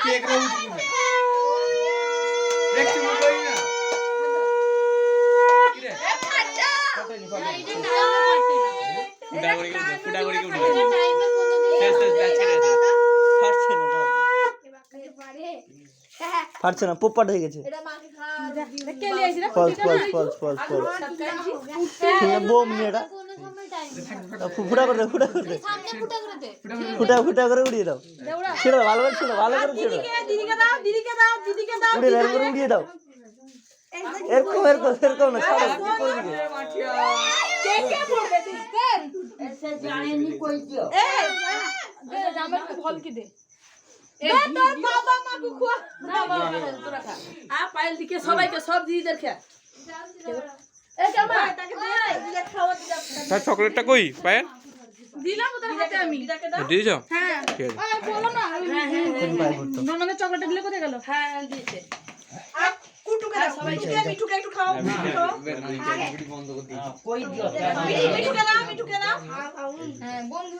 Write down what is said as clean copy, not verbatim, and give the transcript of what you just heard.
cake रे देखছো কই না কি রে ফুটা করে উঠে শেষ ব্যাচ করে আছে ফাটছে না দাও ফাটছে না পোপট হয়ে গেছে এটা মাকে খা কে লিয়েছিস রে ফলস বোম নিয়ে এটা ফুটা করে ফুটা করে সামনে ফুটা করে দে ফুটা করে উড়িয়ে দাও ছেড়ে দাও ভালো করে ছেড়ে ভালো করে ছেড়ে দিদিকে দাও উড়িয়ে দাও করে উড়িয়ে দাও এরকম না ছাড়ো কি করে দিকে কে পড়বে তুই দেন ऐसे जाने नहीं कोई दियो এই দে জামাই খুব ভাল কি দে দে তোর বাবা মা কো খোয়া না বাবা তোরা খা পাইল দিকে সবাইকে সব দিদিদের খা এ জামাই তাকে দে দিদিকে খাওয়াতে যা তার চকলেটটা কই পায়েন দিলাম তোর হাতে আমি দিয়ে যাও হ্যাঁ ঠিক আছে বলো না কোন পায়ে করতে ননদের চকলেট দিলে কোথায় গেল হ্যাঁ দিয়েছে আর কুটুকে দাও সবাইকে মিঠুকে একটু খাও বন্ধ করে দিই कोई दियो মিঠুকে দাও হ্যাঁ বন্ধু